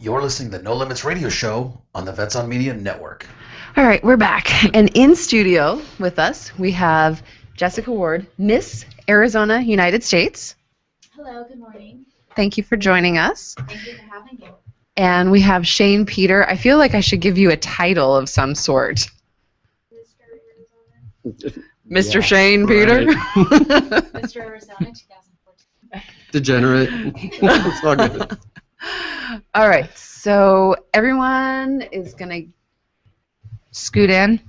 You're listening to the No Limits Radio Show on the Vets on Media Network. All right, we're back. And in studio with us, we have Jessica Ward, Miss Arizona, United States. Hello, good morning. Thank you for joining us. Thank you for having me. And we have Shane Peter. I feel like I should give you a title of some sort. Mr. Yeah, Shane Peter. Mr. Arizona 2014. Degenerate. It's all good. All right, so everyone is going to scoot in.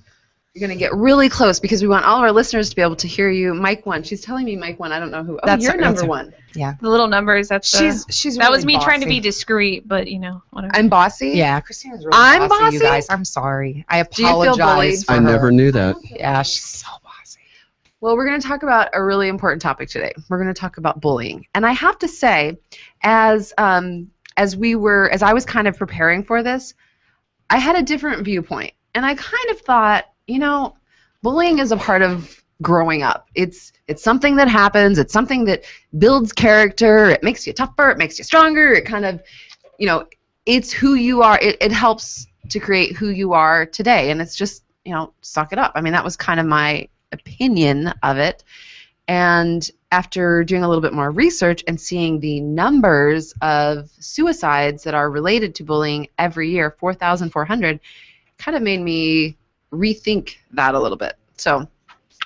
You're going to get really close because we want all of our listeners to be able to hear you. Mic 1. She's telling me mic 1. I don't know who. Oh, you're number 1. Yeah. The little numbers, that's She's that really was me bossy. trying to be discreet, but you know, whatever. I'm bossy? Yeah, Christina's really I'm bossy, you bossy? guys. I'm sorry. I Do you feel bullied? apologize for I her. never knew that. Yeah, she's so bossy. Well, we're going to talk about a really important topic today. We're going to talk about bullying. And I have to say, as I was kind of preparing for this, I had a different viewpoint. And I kind of thought, you know, bullying is a part of growing up. It's something that happens. It's something that builds character. It makes you tougher. It makes you stronger. It kind of, you know, it's who you are. It helps to create who you are today. And it's just, you know, suck it up. I mean, that was kind of my opinion of it. And after doing a little bit more research and seeing the numbers of suicides that are related to bullying every year, 4,400, kind of made me rethink that a little bit. So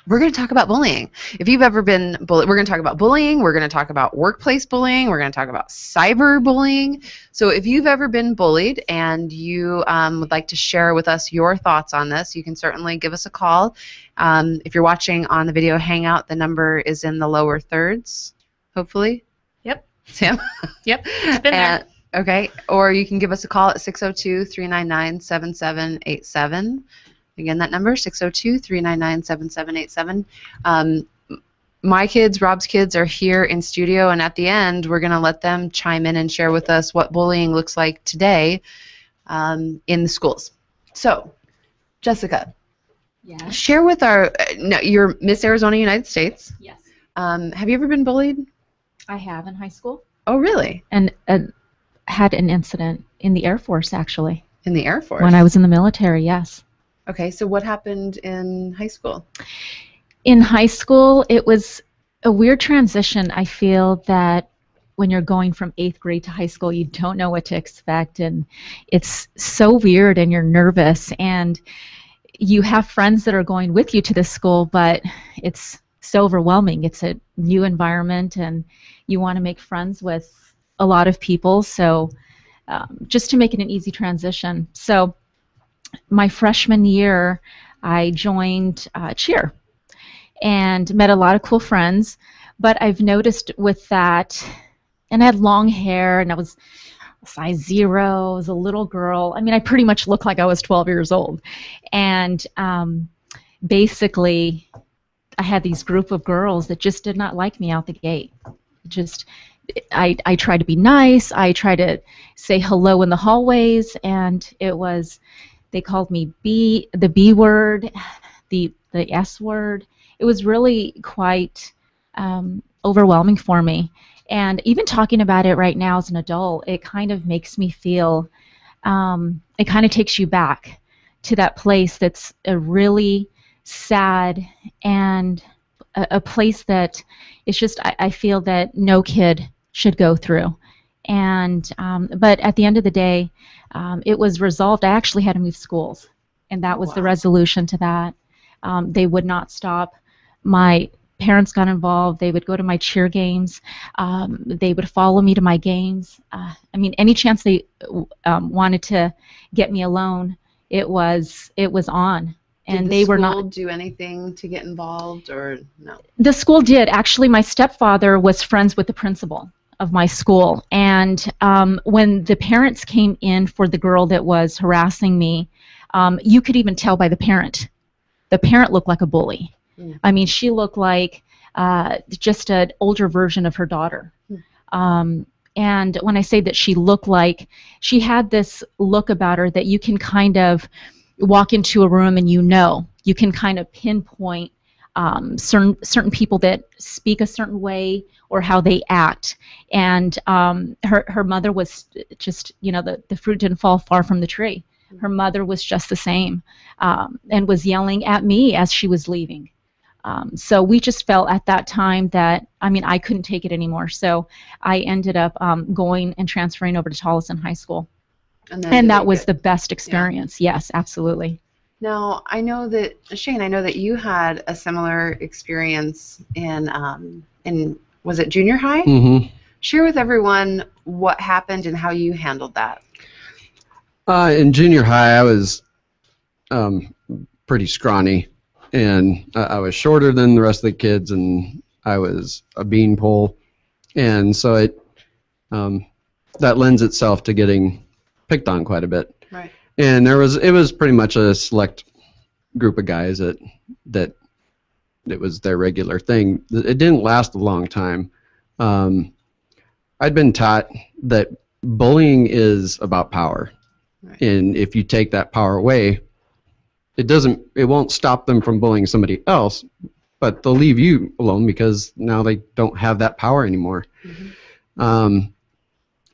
we're going to talk about bullying. If you've ever been bullied, we're going to talk about bullying. We're going to talk about workplace bullying. We're going to talk about cyberbullying. So if you've ever been bullied and you would like to share with us your thoughts on this, you can certainly give us a call. If you're watching on the video hangout, the number is in the lower thirds, hopefully. Yep. Sam? Yep. It's been there. Okay. Or you can give us a call at 602-399-7787. Again, that number, 602-399-7787. My kids, Rob's kids, are here in studio, and at the end, we're going to let them chime in and share with us what bullying looks like today in the schools. So, Jessica, Yes. share with you're Miss Arizona, United States. Yes. Have you ever been bullied? I have in high school. Oh, really? And had an incident in the Air Force, actually. In the Air Force? When I was in the military, yes. Okay, so what happened in high school? In high school, it was a weird transition. I feel that when you're going from 8th grade to high school, you don't know what to expect, and it's so weird, and you're nervous, and you have friends that are going with you to this school, but it's so overwhelming. It's a new environment, and you want to make friends with a lot of people, so just to make it an easy transition. So my freshman year, I joined cheer and met a lot of cool friends, but I've noticed with that, and I had long hair, and I was size 0, I was a little girl. I mean, I pretty much looked like I was 12 years old. And basically, I had these group of girls that just did not like me out the gate. I tried to be nice. I tried to say hello in the hallways, and they called me the B word, the S word. It was really quite overwhelming for me. And even talking about it right now as an adult, it kind of makes me feel, it kind of takes you back to that place that's a really sad and a place that it's just, I feel that no kid should go through. And but at the end of the day, it was resolved. I actually had to move schools, and that was the resolution to that. They would not stop. My parents got involved. They would go to my cheer games. They would follow me to my games. I mean, any chance they wanted to get me alone, it was on. And they were not. Did the school do anything to get involved, or no? The school did. Actually, my stepfather was friends with the principal of my school, and when the parents came in for the girl that was harassing me, you could even tell by the parent. The parent looked like a bully. I mean, she looked like just an older version of her daughter. And when I say that she looked like, she had this look about her that you can kind of walk into a room and you can kind of pinpoint certain people that speak a certain way or how they act. And her mother was just, the fruit didn't fall far from the tree. Her mother was just the same, and was yelling at me as she was leaving. So we just felt at that time that, I couldn't take it anymore. So I ended up going and transferring over to Tolleson High School. And that was the best experience. Yeah. Yes, absolutely. Now, I know that, Shane, you had a similar experience in was it junior high? Mm-hmm. Share with everyone what happened and how you handled that. In junior high, I was pretty scrawny, and I was shorter than the rest of the kids, and I was a beanpole, and so it that lends itself to getting picked on quite a bit. Right. And it was pretty much a select group of guys that it was their regular thing. It didn't last a long time. I'd been taught that bullying is about power. Right. And if you take that power away, it won't stop them from bullying somebody else, but they'll leave you alone because now they don't have that power anymore. Mm-hmm.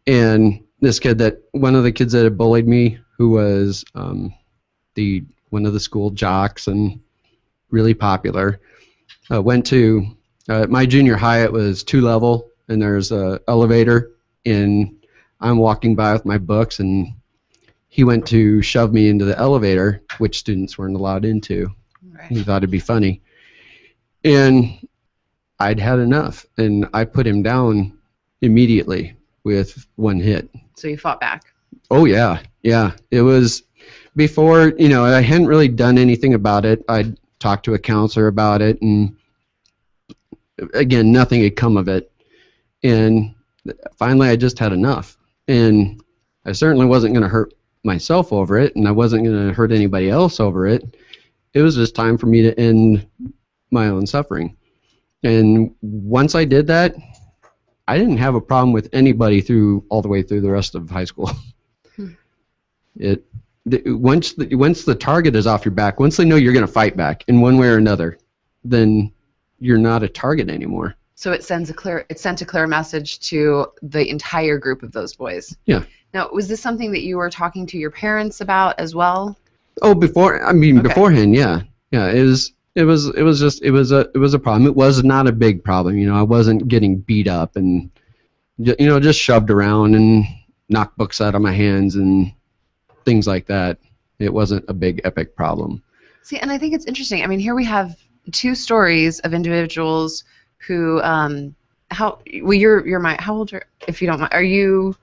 And this kid, one of the kids that had bullied me, who was one of the school jocks and really popular, went to my junior high. It was 2-level, and there's an elevator, and I'm walking by with my books, and he went to shove me into the elevator, which students weren't allowed into. Right. He thought it'd be funny. And I'd had enough, and I put him down immediately with one hit. So you fought back? Oh, yeah. Yeah. It was before, I hadn't really done anything about it. I'd talked to a counselor about it, and again, nothing had come of it. And finally, I just had enough. And I certainly wasn't going to hurt myself over it, and I wasn't going to hurt anybody else over it. It was just time for me to end my own suffering. And once I did that, I didn't have a problem with anybody all the way through the rest of high school. Once the target is off your back, once they know you're going to fight back in one way or another, then you're not a target anymore. So it sent a clear message to the entire group of those boys. Yeah. Now, was this something that you were talking to your parents about as well? Oh, beforehand, yeah. Yeah, it was a problem. It was not a big problem. I wasn't getting beat up and just shoved around and knocked books out of my hands and things like that. It wasn't a big epic problem. See, and I think it's interesting. Here we have two stories of individuals who how old are, if you don't mind, are you?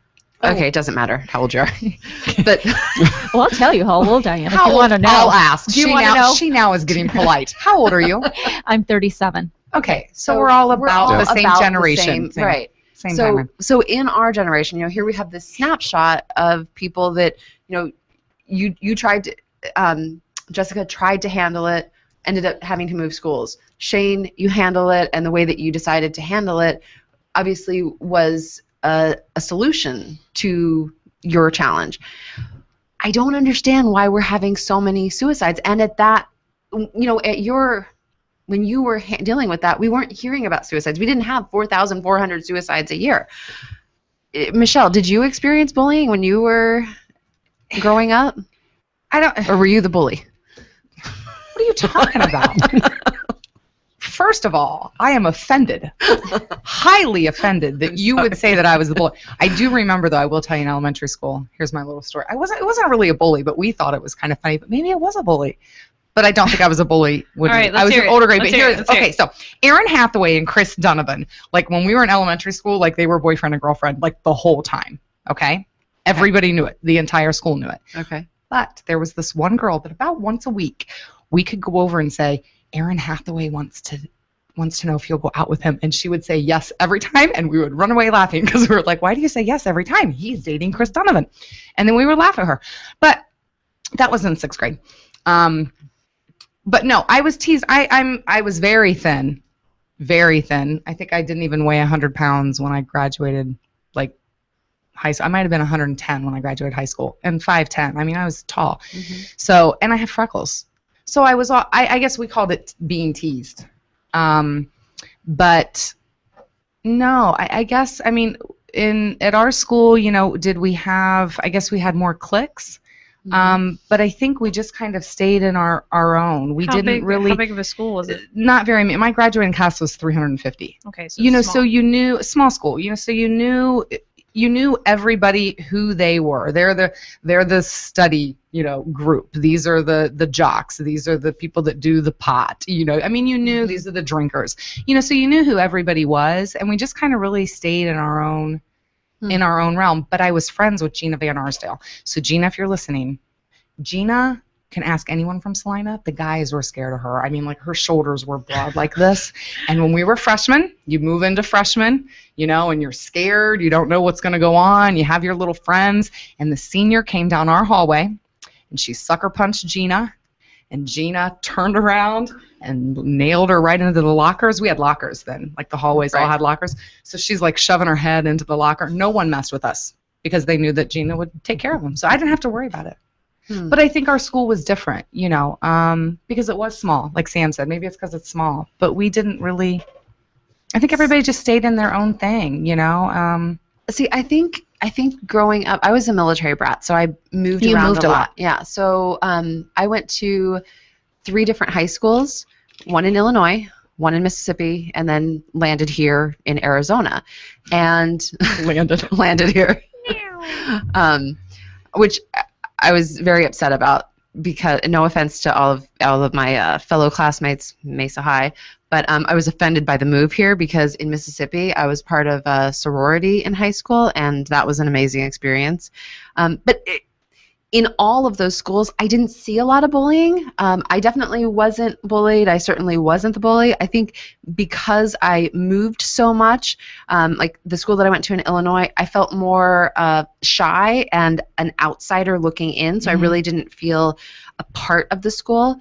Okay, it doesn't matter how old you are. But well, I'll tell you how old I am. How if you old? want to know. I'll ask. Do you want to know? She now is getting polite. How old are you? I'm 37. Okay, so we're all about the same generation. Right. Same time. So in our generation, here we have this snapshot of people that, you tried to, Jessica tried to handle it, ended up having to move schools. Shane, you handle it, and the way that you decided to handle it obviously was a solution to your challenge. I don't understand why we're having so many suicides, and at that, when you were dealing with that, we weren't hearing about suicides. We didn't have 4,400 suicides a year. Michelle, did you experience bullying when you were growing up? Or were you the bully? What are you talking about? First of all, I am offended, highly offended that you would say that I was the bully. I do remember, though, I will tell you, in elementary school, here's my little story. It wasn't really a bully, but we thought it was kind of funny, but maybe it was a bully. But I don't think I was a bully. All right, I was an older grade. But okay, so Aaron Hathaway and Chris Donovan, like when we were in elementary school, like they were boyfriend and girlfriend, like the whole time. Okay? Everybody knew it. The entire school knew it. Okay. But there was this one girl that about once a week, we could go over and say, Aaron Hathaway wants to know if you'll go out with him, and she would say yes every time, and we would run away laughing because we were like, why do you say yes every time? He's dating Chris Donovan. And then we would laugh at her. But that was in 6th grade. But no, I was teased. I was very thin, very thin. I think I didn't even weigh 100 pounds when I graduated, like high school. I might have been 110 when I graduated high school, and 5'10". I was tall. Mm-hmm. So, and I had freckles. So I guess we called it being teased. But no, I guess, I mean, at our school, did we have, I guess we had more cliques. But I think we just kind of stayed in our own. We didn't really. How big of a school was it? Not very many. My graduating class was 350. Okay, so it's So small. you knew small school. So you knew everybody who they were. They're the study group. These are the jocks. These are the people that do the pot. I mean, you knew these are the drinkers. So you knew who everybody was, and we just kind of really stayed in our own. In our own realm. But I was friends with Gina Van Arsdale. So Gina, if you're listening, Gina can ask anyone from Salina. The guys were scared of her. I mean, like, her shoulders were broad like this. And when we were freshmen, you move into freshmen, and you're scared. You don't know what's going to go on. You have your little friends. And the senior came down our hallway, and she sucker punched Gina. And Gina turned around and nailed her right into the lockers. We had lockers then, like the hallways all had lockers. So she's like shoving her head into the locker. No one messed with us because they knew that Gina would take care of them. So I didn't have to worry about it. But I think our school was different, because it was small. Like Sam said, maybe it's because it's small. But we didn't really. I think everybody just stayed in their own thing, See, I think growing up, I was a military brat, so I moved You around moved a a lot. lot. Yeah, so I went to 3 different high schools, one in Illinois, one in Mississippi, and then landed here in Arizona, and landed here, which I was very upset about because, no offense to all of my fellow classmates, Mesa High, but I was offended by the move here because in Mississippi I was part of a sorority in high school, and that was an amazing experience. In all of those schools, I didn't see a lot of bullying. I definitely wasn't bullied. I certainly wasn't the bully. I think because I moved so much, like the school that I went to in Illinois, I felt more shy and an outsider looking in, so I really didn't feel a part of the school.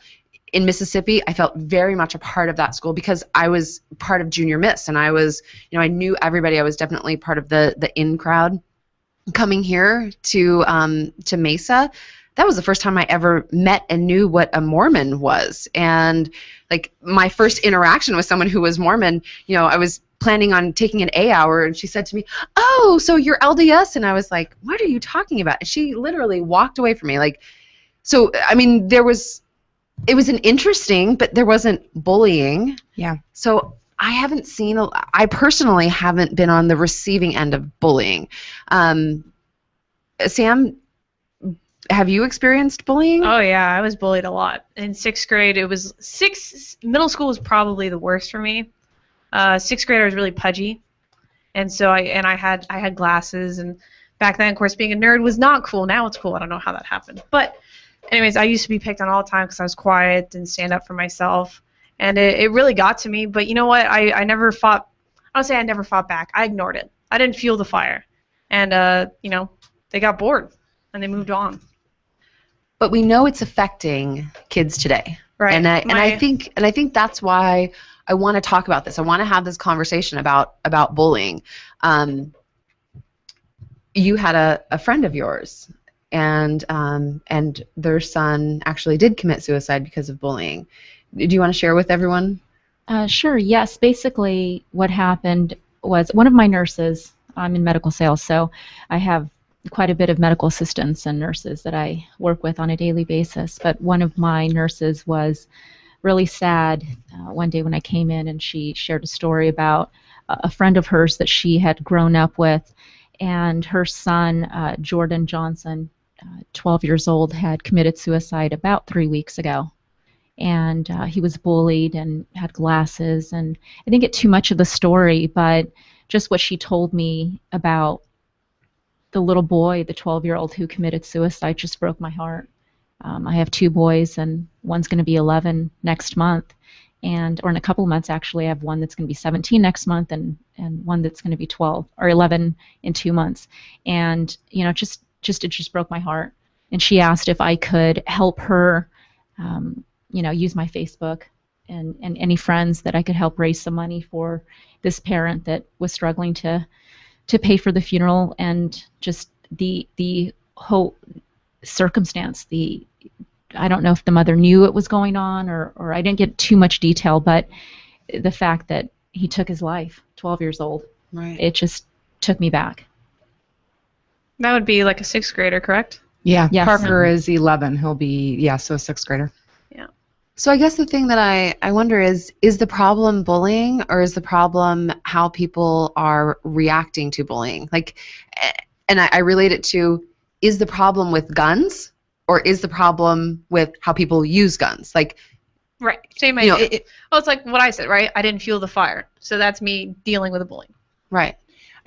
In Mississippi, I felt very much a part of that school because I was part of Junior Miss, and I was, I knew everybody. I was definitely part of the in crowd. Coming here to Mesa, that was the first time I ever met and knew what a Mormon was. And like my first interaction with someone who was Mormon, I was planning on taking an A hour, and she said to me, "Oh, so you're LDS?" And I was like, "What are you talking about?" And she literally walked away from me. So I mean, it was an interesting, but there wasn't bullying. Yeah. So I personally haven't been on the receiving end of bullying. Sam, have you experienced bullying? Oh yeah, I was bullied a lot. In 6th grade, middle school was probably the worst for me. 6th grade I was really pudgy. And so I had glasses, and back then, of course, being a nerd was not cool. Now it's cool. I don't know how that happened. But anyways, I used to be picked on all the time because I was quiet and stand up for myself. And it really got to me. But you know what? I never fought. I don't say I never fought back. I ignored it. I didn't fuel the fire. And, they got bored and they moved on. But we know it's affecting kids today. Right. And I think that's why I want to talk about this. I want to have this conversation about bullying. You had a friend of yours, and their son actually did commit suicide because of bullying. Do you want to share with everyone? Sure, yes. Basically, what happened was one of my nurses, I'm in medical sales, so I have quite a bit of medical assistants and nurses that I work with on a daily basis. But one of my nurses was really sad one day when I came in, and she shared a story about a friend of hers that she had grown up with, and her son, Jordan Johnson, 12 years old, had committed suicide about 3 weeks ago. And he was bullied and had glasses, and I didn't get too much of the story, but just what she told me about the little boy, the 12-year-old who committed suicide, just broke my heart. I have 2 boys, and one's going to be 11 next month, or in a couple of months actually. I have one that's going to be 17 next month, and one that's going to be 12 or 11 in 2 months. And it just broke my heart. And she asked if I could help her. Use my Facebook and any friends that I could help raise some money for this parent that was struggling to pay for the funeral, and just the whole circumstance. I don't know if the mother knew it was going on, or I didn't get too much detail, but the fact that he took his life, 12 years old. Right. It just took me back. That would be like a sixth grader, correct? Yeah, Yes. Parker is 11. He'll be, yeah, so a sixth grader. So I guess the thing that I wonder is the problem bullying, or is the problem how people are reacting to bullying? Like, and I relate it to, is the problem with guns, or is the problem with how people use guns? Like, Right. Same you idea. know, Well, it's like what I said, right? I didn't feel the fire. So that's me dealing with the bullying. right.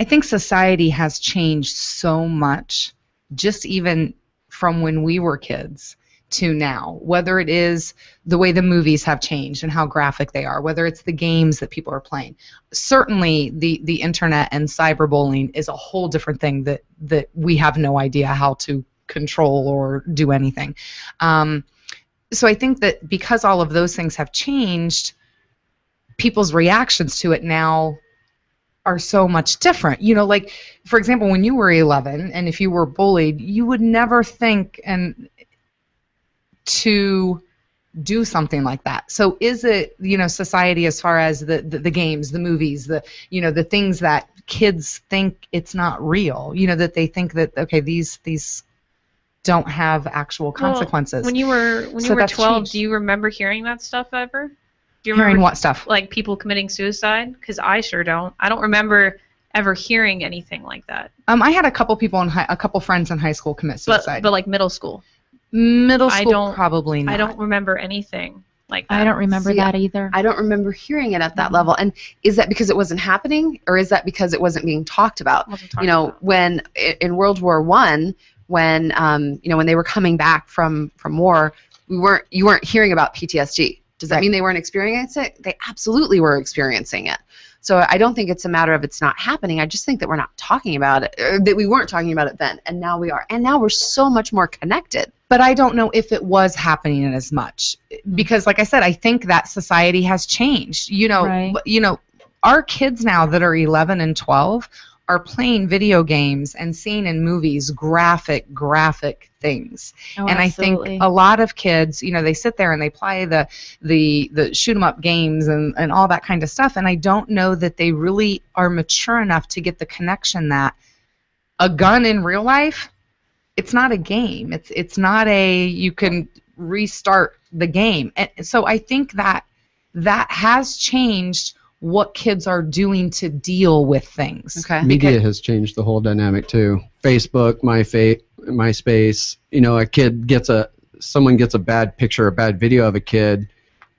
I think society has changed so much, just even from when we were kids to now, whether it is the way the movies have changed and how graphic they are, whether it's the games that people are playing. Certainly the internet and cyberbullying is a whole different thing that we have no idea how to control or do anything. So I think that because all of those things have changed, people's reactions to it now are so much different. You know, like, for example, when you were 11 and if you were bullied, you would never think to do something like that. So is it, society, as far as the games, the movies, the things that kids think it's not real, that they think that, okay, these don't have actual consequences. Well, when you were So that's 12, changed. do you remember hearing that stuff ever? Do you Hearing remember what stuff? like people committing suicide? Because I sure don't. I don't remember ever hearing anything like that. I had a couple people a couple friends in high school commit suicide. But like middle school. Middle I school, don't- probably not. I don't remember anything like that. I don't remember See, that either. I don't remember hearing it at that level. And is that because it wasn't happening, or is that because it wasn't being talked about? Wasn't talked You know, about. when in World War I, when when they were coming back from war, you weren't hearing about PTSD. Does that Right. mean they weren't experiencing it? They absolutely were experiencing it. So I don't think it's a matter of it's not happening. I just think that we're not talking about it, or that we weren't talking about it then, and now we are. And now we're so much more connected. But I don't know if it was happening as much because, like I said, I think that society has changed. Right. Our kids now that are 11 and 12 are playing video games and seeing in movies graphic things. Oh, And absolutely. I think a lot of kids, they sit there and they play the shoot 'em up games and all that kind of stuff. And I don't know that they really are mature enough to get the connection that a gun in real life, it's not a game. It's not you can restart the game. And so I think that has changed what kids are doing to deal with things. Okay. Media has changed the whole dynamic too. Facebook, MySpace. Someone gets a bad picture, a bad video of a kid.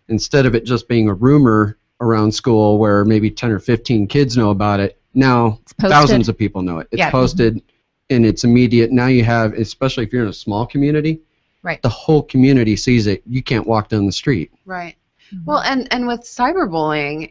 Instead of it just being a rumor around school where maybe 10 or 15 kids know about it, now posted. thousands of people know it. It's Yeah. posted, and it's immediate. Now you have, especially if you're in a small community, Right. the whole community sees it. You can't walk down the street. Right. Well, and with cyberbullying,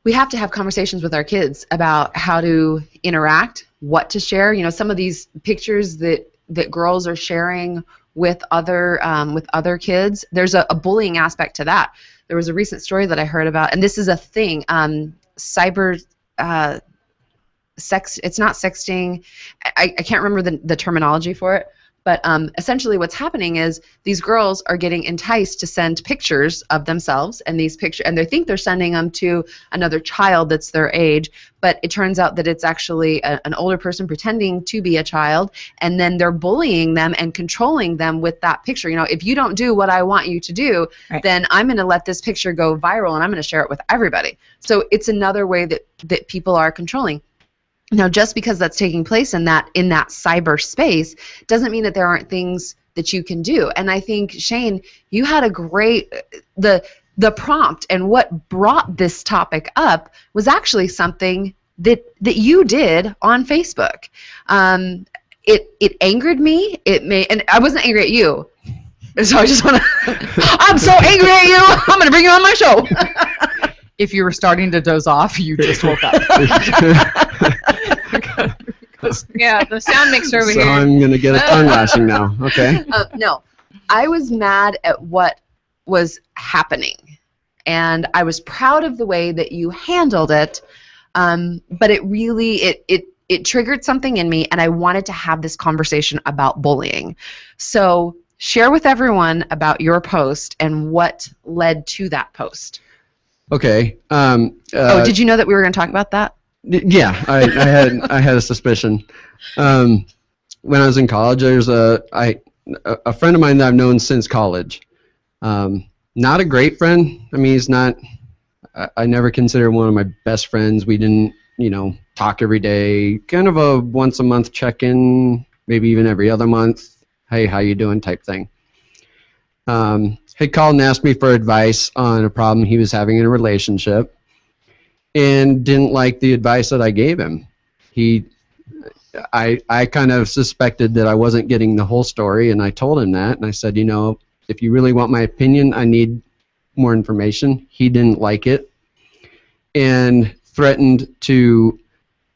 we have to have conversations with our kids about how to interact, what to share. Some of these pictures that girls are sharing with other kids, there's a bullying aspect to that. There was a recent story that I heard about, and this is a thing, cyber sex. It's not sexting. I can't remember the terminology for it. But essentially what's happening is these girls are getting enticed to send pictures of themselves, and they think they're sending them to another child that's their age, but it turns out that it's actually an older person pretending to be a child, and then they're bullying them and controlling them with that picture. If you don't do what I want you to do, Right. then I'm going to let this picture go viral, and I'm going to share it with everybody. So it's another way that people are controlling. Now, just because that's taking place in that cyberspace doesn't mean that there aren't things that you can do. And I think, Shane, you had a great the prompt, and what brought this topic up was actually something that you did on Facebook. It angered me. And I wasn't angry at you. So I just want to. I'm so angry at you. I'm going to bring you on my show. If you were starting to doze off, you just woke up. Yeah, the sound mixer over So here. I'm going to get a tongue lashing now. Okay. No, I was mad at what was happening, and I was proud of the way that you handled it. But it really it triggered something in me, and I wanted to have this conversation about bullying. So Share with everyone about your post and what led to that post. Okay. Did you know that we were going to talk about that? Yeah, I had a suspicion. When I was in college, there's a friend of mine that I've known since college. Not a great friend. I mean, he's not. I never consider him one of my best friends. We didn't, talk every day. Kind of a once a month check-in, maybe even every other month. Hey, how you doing? Type thing. He called and asked me for advice on a problem he was having in a relationship, and didn't like the advice that I gave him. I kind of suspected that I wasn't getting the whole story, and I told him that, and I said, if you really want my opinion, I need more information. He didn't like it, and threatened to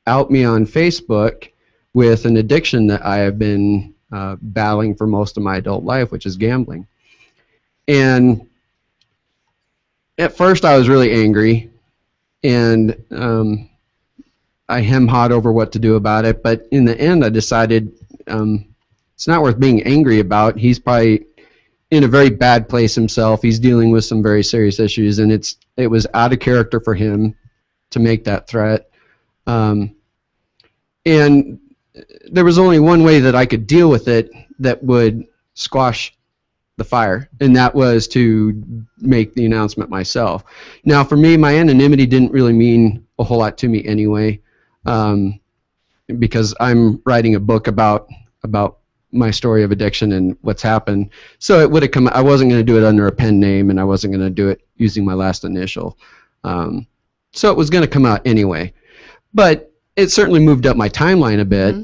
out me on Facebook with an addiction that I have been battling for most of my adult life, which is gambling. And at first I was really angry, and I hem-hawed over what to do about it, but in the end I decided it's not worth being angry about. He's probably in a very bad place himself. He's dealing with some very serious issues, and it was out of character for him to make that threat. And there was only one way that I could deal with it that would squash the fire, and that was to make the announcement myself. Now, for me, my anonymity didn't really mean a whole lot to me anyway, because I'm writing a book about my story of addiction and what's happened. So it would have come. I wasn't going to do it under a pen name, and I wasn't going to do it using my last initial. So it was going to come out anyway. But it certainly moved up my timeline a bit.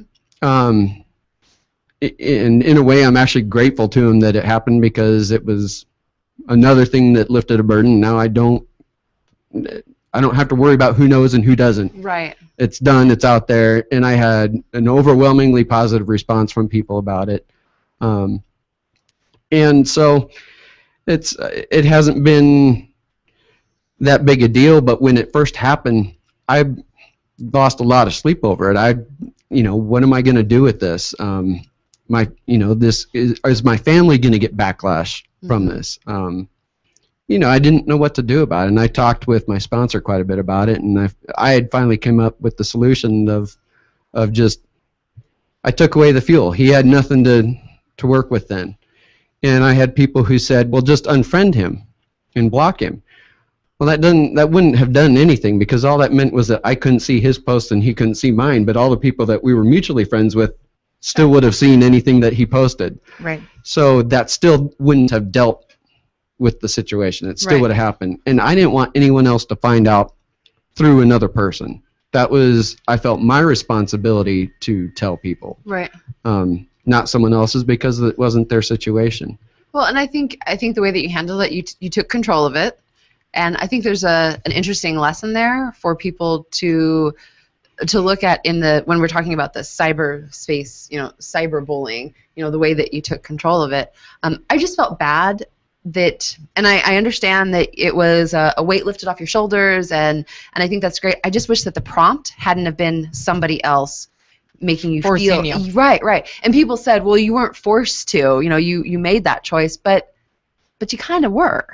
Mm-hmm. In a way, I'm actually grateful to him that it happened, because it was another thing that lifted a burden. Now I don't have to worry about who knows and who doesn't. Right. It's done. It's out there, and I had an overwhelmingly positive response from people about it. And so it hasn't been that big a deal, but when it first happened, I lost a lot of sleep over it. What am I going to do with this? This is my family going to get backlash from this? I didn't know what to do about it, and I talked with my sponsor quite a bit about it, and I had finally come up with the solution of just, I took away the fuel. He had nothing to work with then, and I had people who said, well, just unfriend him and block him. Well, that wouldn't have done anything, because all that meant was that I couldn't see his post and he couldn't see mine, but all the people that we were mutually friends with still would have seen anything that he posted. Right. So that still wouldn't have dealt with the situation. It still would have happened. And I didn't want anyone else to find out through another person. That was, I felt, my responsibility to tell people. Right. Not someone else's, because it wasn't their situation. Well, and I think the way that you handled it, you took control of it. And I think there's an interesting lesson there for people to look at when we're talking about the cyberspace, cyberbullying, the way that you took control of it. I just felt bad that, and I understand that it was a weight lifted off your shoulders, and I think that's great. I just wish that the prompt hadn't have been somebody else making you Forcing feel you. Right. And people said, well, you weren't forced to, you made that choice, but you kind of were.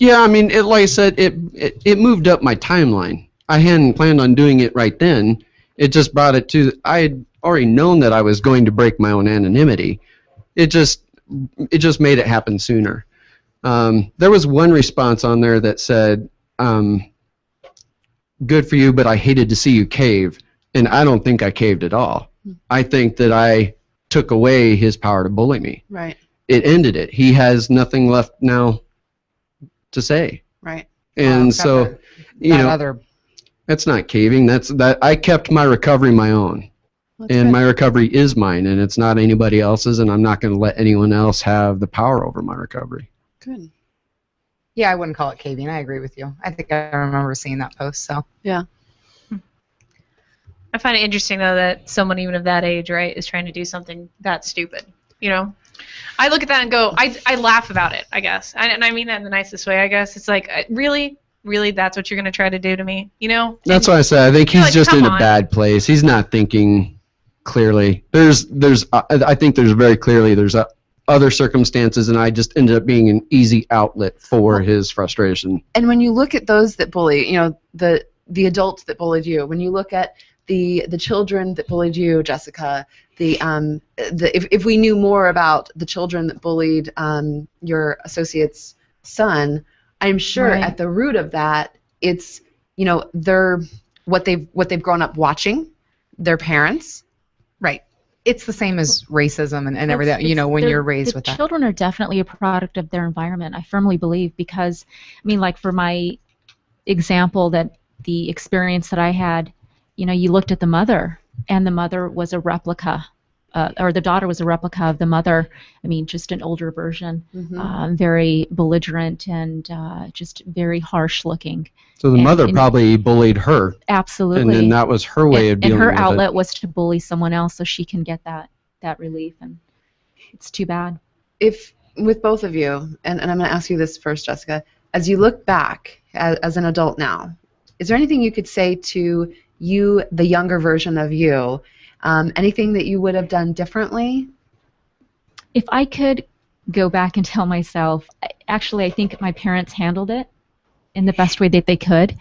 Yeah, I mean, like I said, it moved up my timeline. I hadn't planned on doing it right then. It just brought it to, I had already known that I was going to break my own anonymity. It just made it happen sooner. There was one response on there that said, good for you, but I hated to see you cave. And I don't think I caved at all. I think that I took away his power to bully me. Right. It ended it. He has nothing left now to say. Right. And so, that's not caving. That I kept my recovery my own. That's and good. My recovery is mine, and it's not anybody else's, and I'm not going to let anyone else have the power over my recovery. Good. Yeah, I wouldn't call it caving. I agree with you. I think I remember seeing that post. So yeah. I find it interesting, though, that someone even of that age, right, is trying to do something that stupid, I look at that and go, I laugh about it, I guess. And I mean that in the nicest way, I guess. It's like, really, that's what you're going to try to do to me, That's why I said I think he's just in a bad place. He's not thinking clearly. I think there's very clearly there's other circumstances, and I just ended up being an easy outlet for his frustration. And when you look at those that bully, the adults that bullied you, when you look at the children that bullied you, Jessica, if we knew more about the children that bullied your associate's son, I'm sure Right. at the root of that, it's they're what they've grown up watching, their parents. Right. It's the same as racism and everything, when they're- you're raised the with that. children are definitely a product of their environment. I firmly believe, because, I mean, like for my example, that the experience that I had, you looked at the mother, and the mother was a replica, or the daughter was a replica of the mother. I mean, just an older version, very belligerent and just very harsh looking. So the And- mother and- probably bullied her, Absolutely. and then that was her way of and dealing her with outlet it. was to bully someone else so she can get that relief, and it's too bad. If with both of you, and I'm going to ask you this first, Jessica, as you look back as an adult now, is there anything you could say to you, the younger version of you, anything that you would have done differently? If I could go back and tell myself, actually, I think my parents handled it in the best way that they could.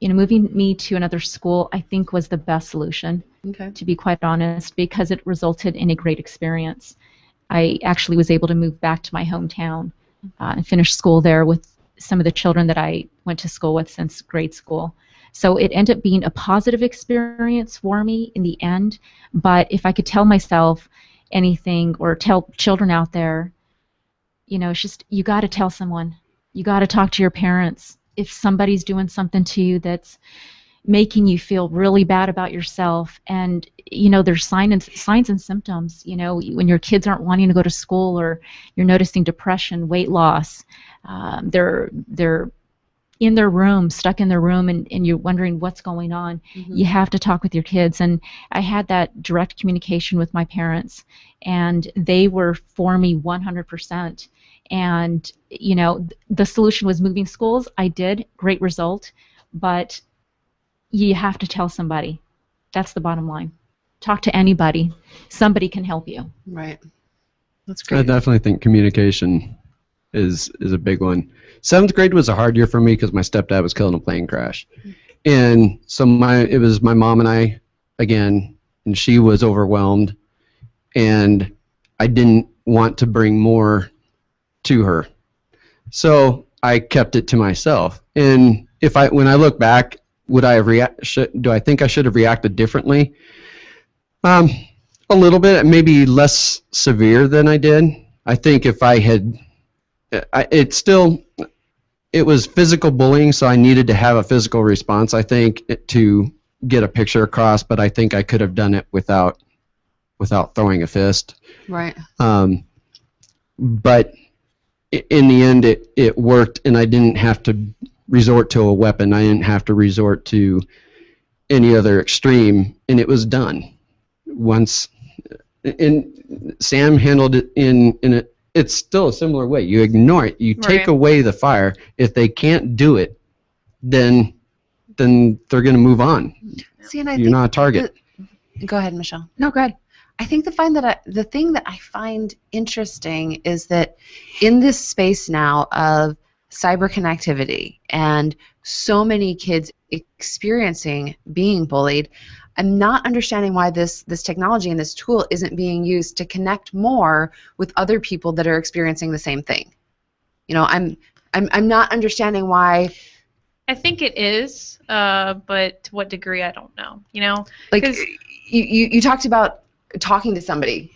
Moving me to another school, I think, was the best solution, Okay. to be quite honest, because it resulted in a great experience. I actually was able to move back to my hometown and finish school there with some of the children that I went to school with since grade school. So it ended up being a positive experience for me in the end. But if I could tell myself anything, or tell children out there, it's just, you got to tell someone. You got to talk to your parents. If somebody's doing something to you that's making you feel really bad about yourself, and there's signs and symptoms, when your kids aren't wanting to go to school, or you're noticing depression, weight loss, they're in their room, stuck in their room, and you're wondering what's going on. You have to talk with your kids. And I had that direct communication with my parents, and they were for me 100%. And the solution was moving schools. I did, great result, but you have to tell somebody. That's the bottom line. Talk to anybody. Somebody can help you. Right. That's I great. definitely think communication is a big one. 7th grade was a hard year for me because my stepdad was killed in a plane crash. And so it was my mom and I again, and she was overwhelmed, and I didn't want to bring more to her. So I kept it to myself. And when I look back, would I have do I think I should have reacted differently? A little bit, maybe less severe than I did. I think if I had, it was physical bullying, so I needed to have a physical response, I think, to get a picture across, but I think I could have done it without throwing a fist. Right. But in the end, it worked, and I didn't have to resort to a weapon. I didn't have to resort to any other extreme, and it was done. Once, and Sam handled it it's still a similar way. You ignore it. You take Right. away the fire. If they can't do it, then they're going to move on. See, and I You're think not a target. Go ahead, Michelle. No, go ahead. I think the thing that I find interesting is that in this space now of cyber connectivity and so many kids experiencing being bullied, I'm not understanding why this technology and this tool isn't being used to connect more with other people that are experiencing the same thing. I'm not understanding why. I think it is, but to what degree, I don't know. Like 'Cause- you talked about talking to somebody.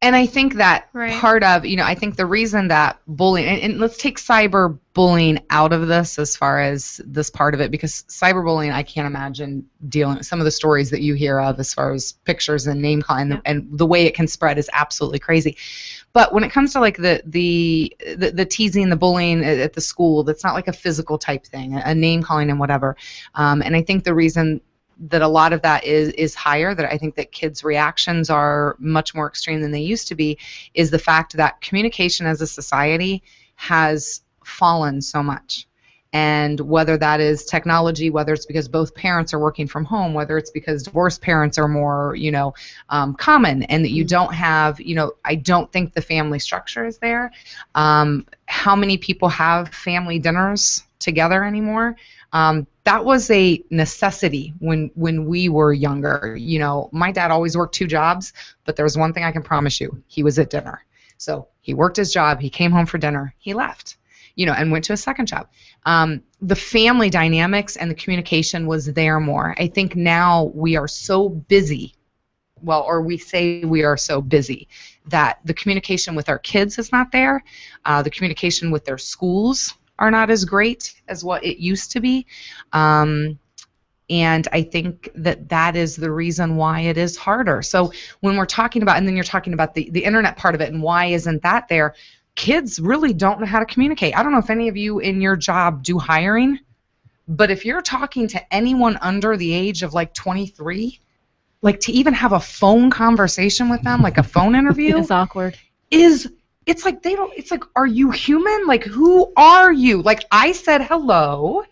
And I think that Right. part of, I think the reason that bullying, and let's take cyber bullying out of this as far as this part of it, because cyber bullying, I can't imagine dealing with some of the stories that you hear of as far as pictures and name calling, Yeah. and the way it can spread is absolutely crazy. But when it comes to like the teasing, the bullying at the school, that's not like a physical type thing, a name calling and whatever. And I think the reason that a lot of that is higher, that I think that kids' reactions are much more extreme than they used to be, is the fact that communication as a society has fallen so much. And whether that is technology, whether it's because both parents are working from home, whether it's because divorced parents are more, common, and that you don't have, I don't think the family structure is there. How many people have family dinners together anymore? That was a necessity when we were younger. My dad always worked 2 jobs, but there was one thing I can promise you: he was at dinner. So he worked his job, he came home for dinner, he left, and went to a second job. The family dynamics and the communication was there more. I think now we are so busy, or we say we are so busy, that the communication with our kids is not there. The communication with their schools are not as great as what it used to be. And I think that is the reason why it is harder. So when we're talking about, and then you're talking about the internet part of it and why isn't that there, kids really don't know how to communicate. I don't know if any of you in your job do hiring, but if you're talking to anyone under the age of 23, to even have a phone conversation with them, like a phone interview, It's awkward. it's like they don't, it's like, are you human? Who are you? I said hello.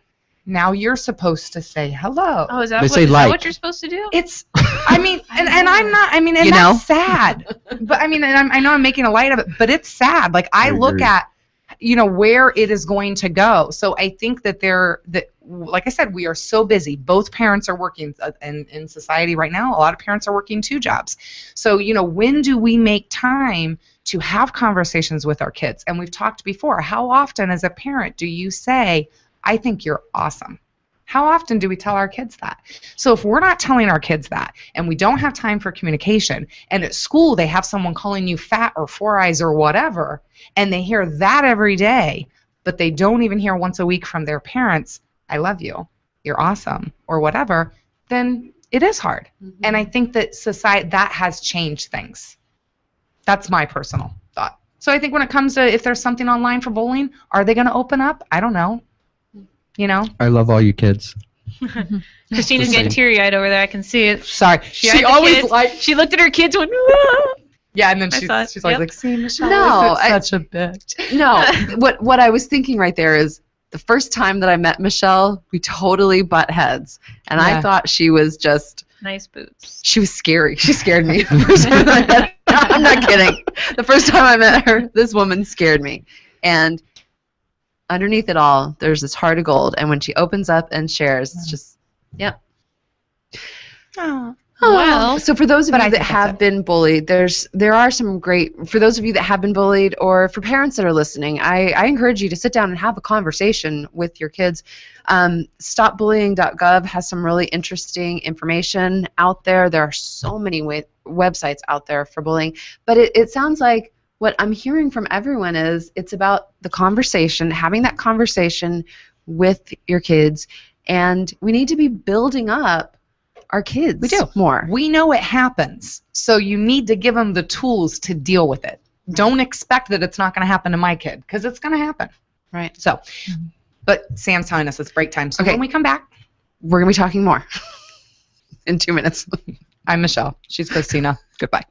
Now you're supposed to say hello. Oh, is that, They what, say is that like. what you're supposed to do? It's, and I'm not, and that's sad. But and I know I'm making a light of it, but it's sad. I look agree. at, where it is going to go. So I think that like I said, we are so busy. Both parents are working, and in society right now, a lot of parents are working 2 jobs. So, when do we make time to have conversations with our kids? And we've talked before, how often as a parent do you say, I think you're awesome? How often do we tell our kids that? So if we're not telling our kids that, and we don't have time for communication, and at school they have someone calling you fat or 4 eyes or whatever, and they hear that every day, but they don't even hear once a week from their parents, I love you, you're awesome, or whatever, then it is hard. Mm-hmm. And I think that society, that has changed things. That's my personal thought. So I think when it comes to if there's something online for bullying, are they going to open up? I don't know. I love all you kids. Christina's Just getting saying. teary-eyed over there. I can see it. Sorry. She She looked at her kids and went, "Ah." Yeah, and then I saw it. she's always Yep. like, see, Michelle, No, is it such a bitch? No, what I was thinking right there is the first time that I met Michelle, we totally butt heads, and I Yeah. thought she was just. Nice boots. She was scary. She scared me. The first time I met her. I'm not kidding. The first time I met her, this woman scared me. And underneath it all, there's this heart of gold. And when she opens up and shares, it's just, yep. Oh. Well, So for those of but you I that think that's have it. been bullied, there are some great, for those of you that have been bullied, or for parents that are listening, I encourage you to sit down and have a conversation with your kids. StopBullying.gov has some really interesting information out there. There are so many websites out there for bullying, but it sounds like what I'm hearing from everyone is it's about the conversation, having that conversation with your kids, and we need to be building up our kids We do. more. We know it happens, so you need to give them the tools to deal with it. Don't expect that it's not going to happen to my kid, because it's going to happen. Right. So, but Sam's telling us it's break time. So Okay. when we come back, We're going to be talking more in 2 minutes. I'm Michelle. She's Christina. Goodbye.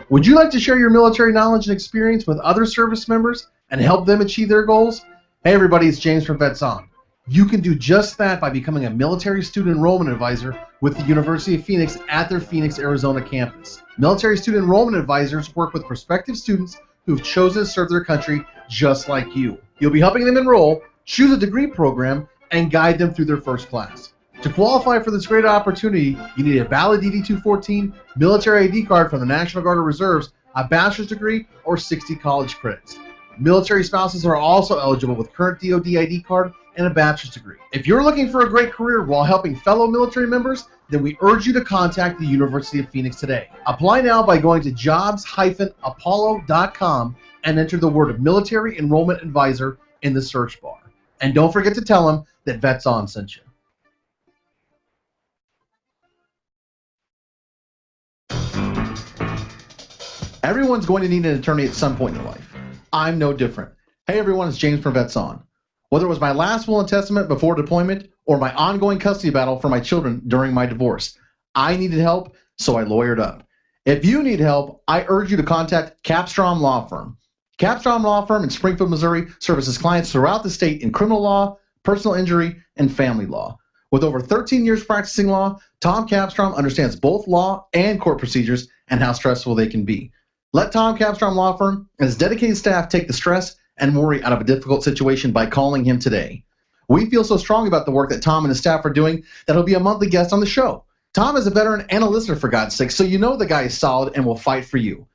Would you like to share your military knowledge and experience with other service members and help them achieve their goals? Hey everybody, it's James from Vets On. You can do just that by becoming a military student enrollment advisor with the University of Phoenix at their Phoenix, Arizona campus. Military student enrollment advisors work with prospective students who've chosen to serve their country just like you. You'll be helping them enroll, choose a degree program, and guide them through their first class. To qualify for this great opportunity, you need a valid DD-214, military ID card from the National Guard or Reserves, a bachelor's degree, or 60 college credits. Military spouses are also eligible with current DoD ID card and a bachelor's degree. If you're looking for a great career while helping fellow military members, then we urge you to contact the University of Phoenix today. Apply now by going to jobs-apollo.com and enter the word military enrollment advisor in the search bar. And don't forget to tell them that Vets On sent you. Everyone's going to need an attorney at some point in their life. I'm no different. Hey everyone, it's James from Vets On. Whether it was my last will and testament before deployment or my ongoing custody battle for my children during my divorce, I needed help, so I lawyered up. If you need help, I urge you to contact Capstrom Law Firm. Capstrom Law Firm in Springfield, Missouri services clients throughout the state in criminal law, personal injury, and family law. With over 13 years practicing law, Tom Capstrom understands both law and court procedures and how stressful they can be. Let Tom Capstrom Law Firm and his dedicated staff take the stress and worry out of a difficult situation by calling him today. We feel so strong about the work that Tom and his staff are doing that he'll be a monthly guest on the show. Tom is a veteran and a listener, for God's sake, so you know the guy is solid and will fight for you.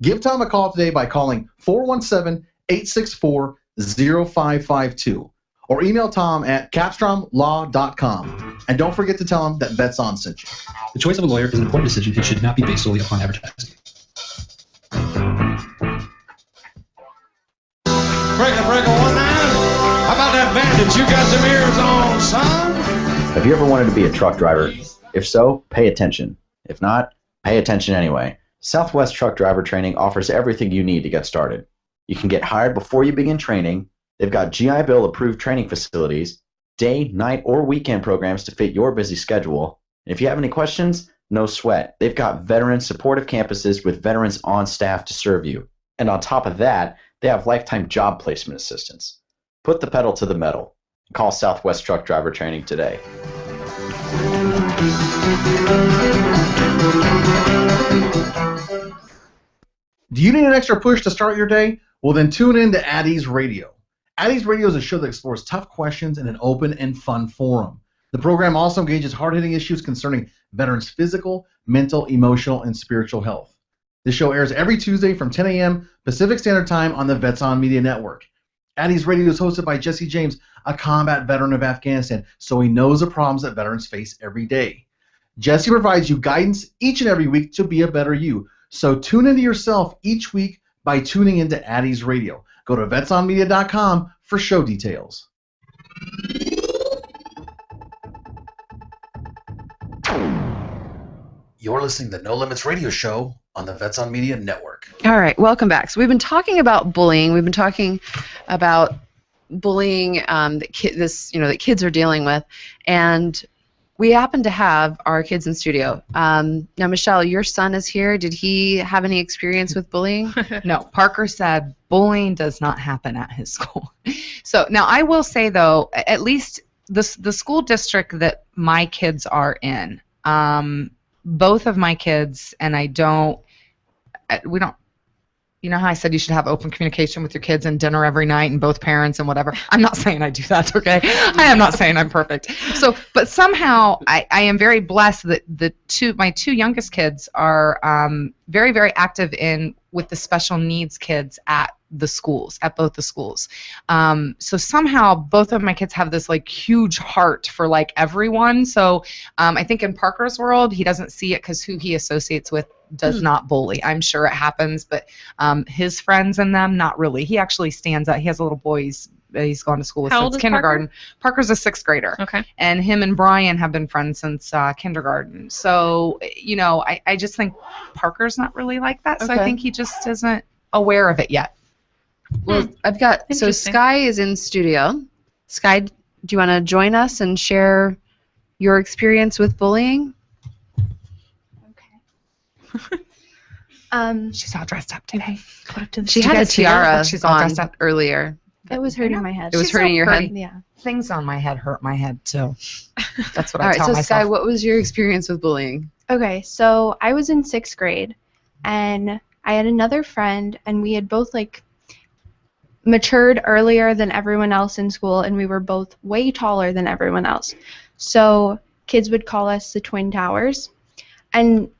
Give Tom a call today by calling 417-864-0552 or email Tom at capstromlaw.com. And don't forget to tell him that Vets On sent you. The choice of a lawyer is an important decision. It should not be based solely upon advertising. Breaker, 1-9. How about that bandit? You got some ears on, son? Have you ever wanted to be a truck driver? If so, pay attention. If not, pay attention anyway. Southwest Truck Driver Training offers everything you need to get started. You can get hired before you begin training. They've got GI Bill approved training facilities, day, night, or weekend programs to fit your busy schedule. And if you have any questions, no sweat. They've got veteran supportive campuses with veterans on staff to serve you. And on top of that, they have lifetime job placement assistance. Put the pedal to the metal. Call Southwest Truck Driver Training today. Do you need an extra push to start your day? Well, then tune in to Addie's Radio. Addie's Radio is a show that explores tough questions in an open and fun forum. The program also engages hard-hitting issues concerning veterans' physical, mental, emotional, and spiritual health. This show airs every Tuesday from 10 a.m. Pacific Standard Time on the Vets On Media Network. Addie's Radio is hosted by Jesse James, a combat veteran of Afghanistan, so he knows the problems that veterans face every day. Jesse provides you guidance each and every week to be a better you. So tune into yourself each week by tuning into Addie's Radio. Go to vetsonmedia.com for show details. You're listening to No Limits Radio Show on the Vets On Media Network. All right, welcome back. So we've been talking about bullying. We've been talking about bullying that kids are dealing with, and we happen to have our kids in studio. Now, Michelle, your son is here. Did he have any experience with bullying? No, Parker said bullying does not happen at his school. So now I will say, though, at least the school district that my kids are in, both of my kids, and we don't, you know how I said you should have open communication with your kids and dinner every night and both parents and whatever? I'm not saying I do that, okay? I am not saying I'm perfect. So, but somehow I am very blessed that my two youngest kids are very, very active with the special needs kids at both the schools. So somehow both of my kids have this like huge heart for like everyone. So I think in Parker's world, he doesn't see it because who he associates with does not bully. I'm sure it happens, but his friends and them, not really. He actually stands out. He has a little boy he's gone to school with since kindergarten. Parker's a 6th grader. Okay. And him and Brian have been friends since kindergarten. So, I just think Parker's not really like that. So I think he just isn't aware of it yet. Well, so Sky is in studio. Sky, do you want to join us and share your experience with bullying? She's all dressed up today. She had a tiara She's all dressed on up earlier. It was hurting my head. It was hurting your head? Yeah. Things on my head hurt my head, too. That's what I tell myself. All right, so Sky, myself. what was your experience with bullying? Okay, so I was in 6th grade, and I had another friend, and we had both, matured earlier than everyone else in school, and we were both way taller than everyone else. So kids would call us the Twin Towers. And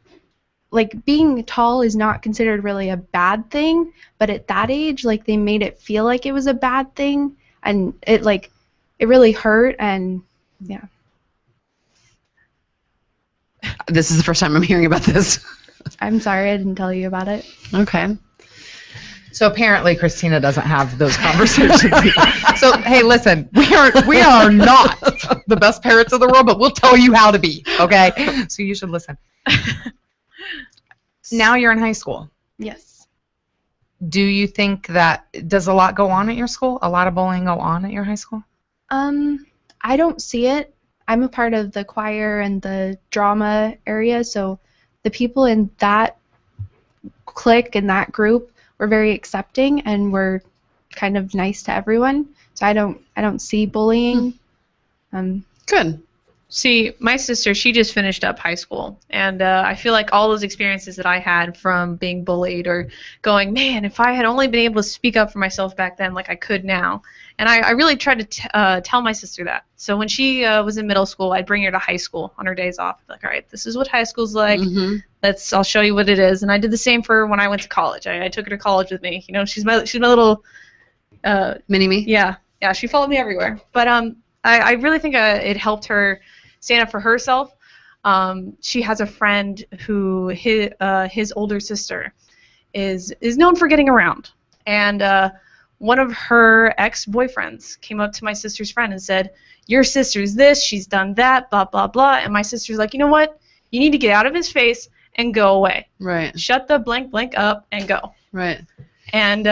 being tall is not considered really a bad thing, but at that age, they made it feel like it was a bad thing, and it really hurt, and yeah. This is the first time I'm hearing about this. I'm sorry I didn't tell you about it. Okay. So apparently Christina doesn't have those conversations. So hey, listen, we are not the best parents in the world, but we'll tell you how to be, okay? So you should listen. Now you're in high school. Yes. Do you think does a lot go on at your school? A lot of bullying go on at your high school? I don't see it. I'm a part of the choir and the drama area, so the people in that clique and that group, we're very accepting and we're kind of nice to everyone. So I don't see bullying. Good. See, my sister, she just finished up high school, and I feel like all those experiences that I had from being bullied or going, man, if I had only been able to speak up for myself back then like I could now. And I really tried to tell my sister that. So when she was in middle school, I'd bring her to high school on her days off. Like, all right, this is what high school's like. I'll show you what it is. And I did the same for her when I went to college. I took her to college with me. You know, she's my little mini-me? Yeah, she followed me everywhere. But I really think it helped her stand up for herself. She has a friend who his older sister is known for getting around, and one of her ex-boyfriends came up to my sister's friend and said, "Your sister's this, she's done that, blah blah blah." And my sister's like, "You know what? You need to get out of his face and go away. Right. Shut the blank up and go." Right. And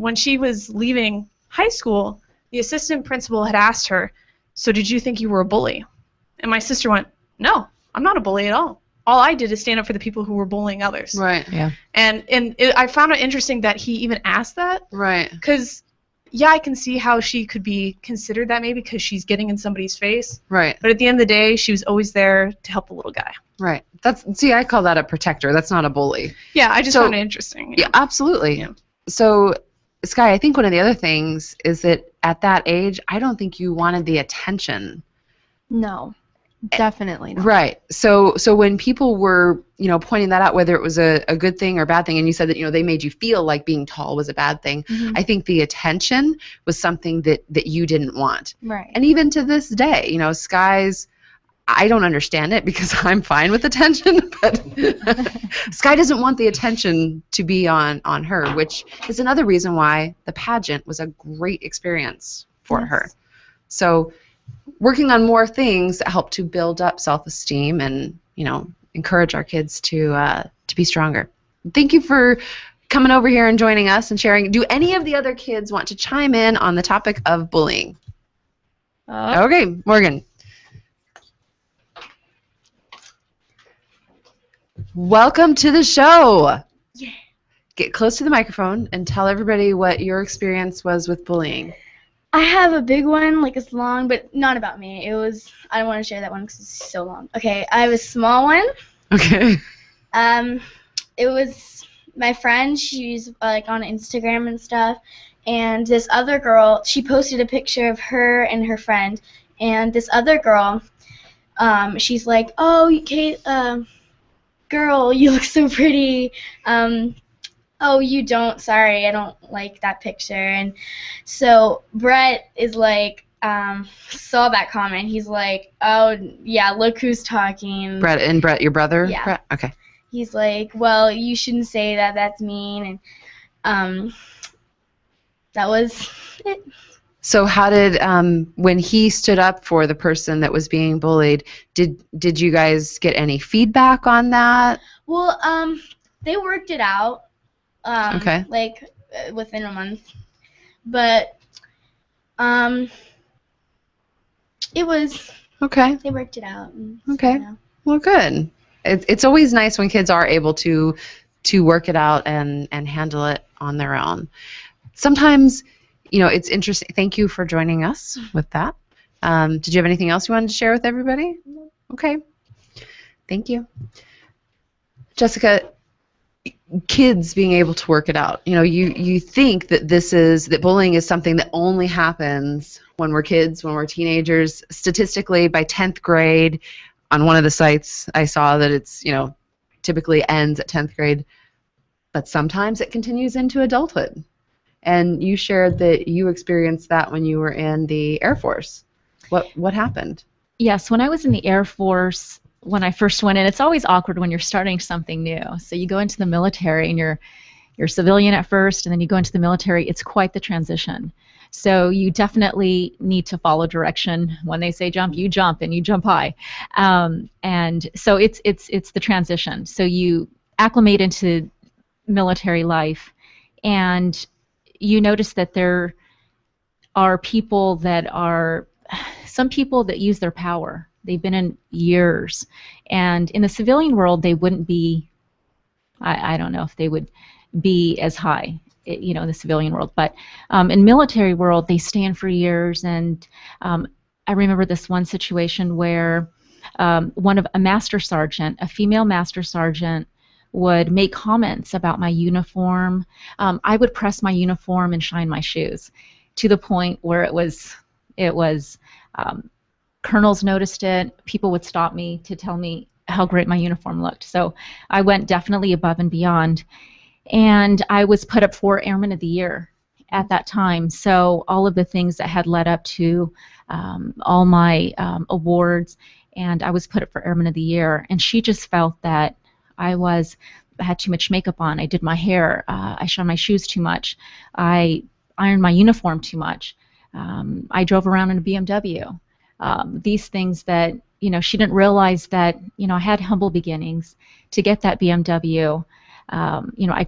when she was leaving high school, the assistant principal had asked her, "So did you think you were a bully?" And my sister went, "No, I'm not a bully at all. All I did is stand up for the people who were bullying others." Right. Yeah. I found it interesting that he even asked that. Right. Because, yeah, I can see how she could be considered that maybe because she's getting in somebody's face. Right. But at the end of the day, she was always there to help the little guy. Right. I call that a protector. That's not a bully. Yeah, I just found it interesting. Yeah, absolutely. Yeah. So, Sky, I think one of the other things is that at that age, I don't think you wanted the attention. No, definitely not. Right. So when people were, pointing that out, whether it was a good thing or a bad thing, and you said that, they made you feel like being tall was a bad thing, I think the attention was something that you didn't want. Right. And even to this day, Sky's, I don't understand it because I'm fine with attention, but Sky doesn't want the attention to be on her, which is another reason why the pageant was a great experience for her. So working on more things that help to build up self-esteem and, encourage our kids to be stronger. Thank you for coming over here and joining us and sharing. Do any of the other kids want to chime in on the topic of bullying? Okay, Morgan. Welcome to the show. Yeah. Get close to the microphone and tell everybody what your experience was with bullying. I have a big one, like it's long, but not about me. I don't want to share that one because it's so long. Okay, I have a small one. Okay. It was my friend. She's like on Instagram and stuff, and this other girl, she posted a picture of her and her friend, and this other girl, she's like, "Oh, Kate, girl, you look so pretty. Oh, you don't. Sorry, I don't like that picture." And so Brett is like, saw that comment. He's like, "Oh, yeah, look who's talking." Brett, your brother? Yeah. Brett? Okay. He's like, "Well, you shouldn't say that. That's mean." And that was it. So how did, when he stood up for the person that was being bullied, did you guys get any feedback on that? Well, they worked it out. Okay. Like within a month, but it was Okay. they worked it out. And, Okay. Well, good. It's always nice when kids are able to work it out and handle it on their own. Sometimes, it's interesting. Thank you for joining us with that. Did you have anything else you wanted to share with everybody? No. Okay. Thank you. Jessica, kids being able to work it out. You think that bullying is something that only happens when we're kids, when we're teenagers. Statistically, by 10th grade, on one of the sites I saw that it's, typically ends at 10th grade, but sometimes it continues into adulthood. And you shared that you experienced that when you were in the Air Force. What happened? Yes, when I was in the Air Force, when I first went in, it's always awkward when you're starting something new. So you go into the military and you're civilian at first, and then you go into the military. It's quite the transition. So you definitely need to follow direction. When they say jump, you jump, and you jump high. And so it's the transition. So you acclimate into military life, and you notice that there are some people that use their power. They've been in years, and in the civilian world, they wouldn't be I don't know if they would be as high, in the civilian world. But in military world, they stand for years. And I remember this one situation where a master sergeant, a female master sergeant, would make comments about my uniform. I would press my uniform and shine my shoes to the point where it was colonels noticed it. People would stop me to tell me how great my uniform looked. So I went definitely above and beyond. And I was put up for Airman of the Year at that time. So all of the things that had led up to all my awards, and I was put up for Airman of the Year. And she just felt that I had too much makeup on. I did my hair. I shone my shoes too much. I ironed my uniform too much. I drove around in a BMW. These things that, she didn't realize that, I had humble beginnings to get that BMW. I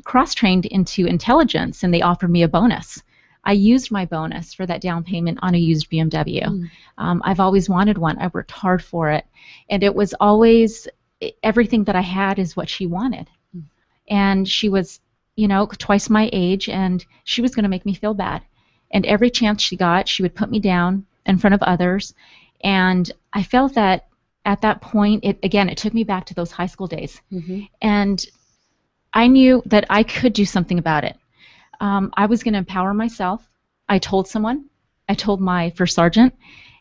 cross-trained into intelligence, and they offered me a bonus. I used my bonus for that down payment on a used BMW. I've always wanted one. I worked hard for it. And it was always, everything that I had is what she wanted. And she was, twice my age, and she was going to make me feel bad. And every chance she got, she would put me down in front of others. And I felt that at that point, it took me back to those high school days. And I knew that I could do something about it. I was going to empower myself. I told someone. I told my first sergeant,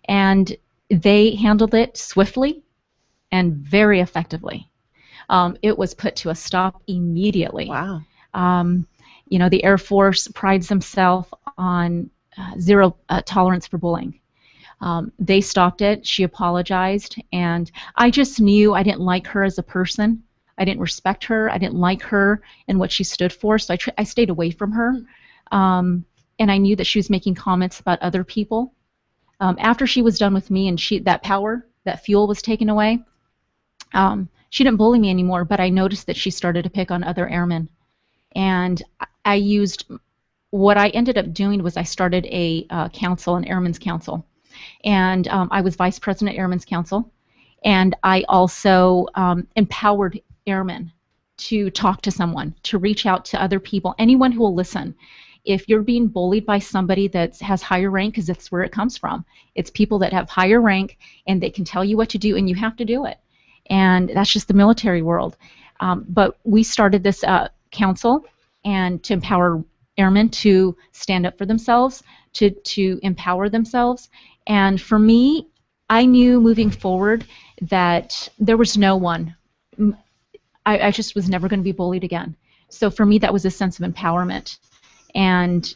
and they handled it swiftly and very effectively. It was put to a stop immediately. Wow. The Air Force prides themselves on zero tolerance for bullying. They stopped it. She apologized, and I just knew I didn't like her as a person. I didn't respect her. I didn't like her and what she stood for, so I stayed away from her. And I knew that she was making comments about other people. After she was done with me and that fuel was taken away, she didn't bully me anymore, but I noticed that she started to pick on other airmen. And what I ended up doing was I started a council, an Airmen's Council. And I was Vice President Airmen's Council. And I also empowered airmen to talk to someone, to reach out to other people, anyone who will listen. If you're being bullied by somebody that has higher rank, because that's where it comes from, it's people that have higher rank and they can tell you what to do and you have to do it. And that's just the military world. But we started this council and to empower airmen to stand up for themselves, to empower themselves. And for me, I knew moving forward that there was no one. I just was never going to be bullied again. So for me, that was a sense of empowerment. And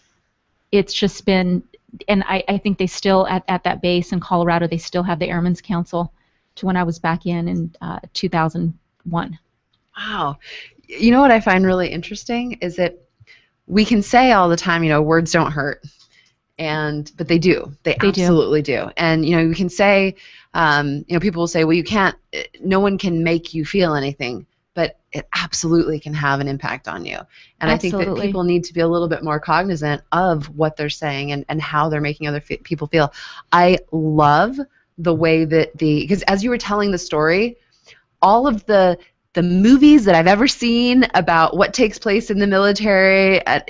it's just been, and I think they still, at that base in Colorado, they still have the Airmen's Council to when I was back in 2001. Wow. You know what I find really interesting is that we can say all the time, words don't hurt. But they do. They absolutely do. And, we can say, people will say, well, no one can make you feel anything, but it absolutely can have an impact on you. And absolutely. I think that people need to be a little bit more cognizant of what they're saying and how they're making other people feel. I love the way that because as you were telling the story, all of the movies that I've ever seen about what takes place in the military, I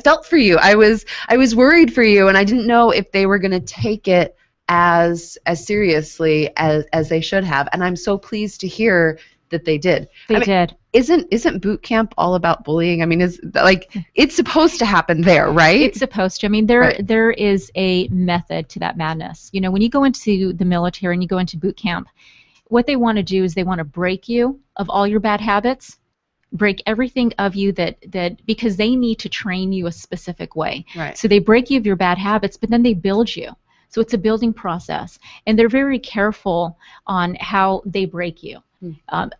felt for you. I was worried for you, and I didn't know if they were going to take it as seriously as they should have. And I'm so pleased to hear that they did. They did. Isn't boot camp all about bullying? I mean, it's supposed to happen there, right? It's supposed to. I mean, there is a method to that madness. When you go into the military and you go into boot camp, what they want to do is they want to break you of all your bad habits, break everything of you that because they need to train you a specific way. Right. So they break you of your bad habits, but then they build you. So it's a building process, and they're very careful on how they break you.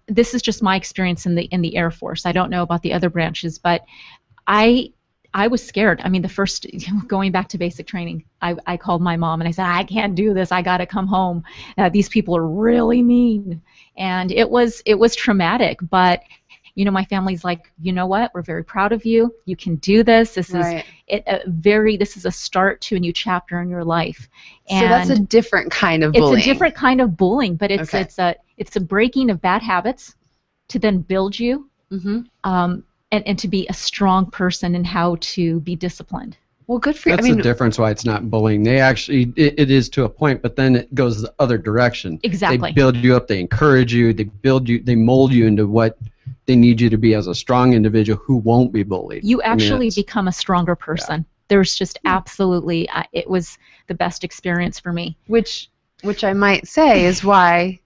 This is just my experience in the Air Force. I don't know about the other branches, but I was scared. I mean, the first, going back to basic training, I called my mom and I said, I can't do this. I got to come home. These people are really mean. And it was traumatic, but my family's like, you know what? We're very proud of you. You can do this. This is this is a start to a new chapter in your life. And so that's a different kind of bullying. It's a different kind of bullying, but it's a breaking of bad habits. to then build you, and to be a strong person and how to be disciplined. Well, good for you. That's the difference why it's not bullying. They actually, it is to a point, but then it goes the other direction. Exactly. They build you up, they encourage you, they mold you into what they need you to be as a strong individual who won't be bullied. You actually become a stronger person. Yeah. There's just absolutely, it was the best experience for me. Which I might say is why.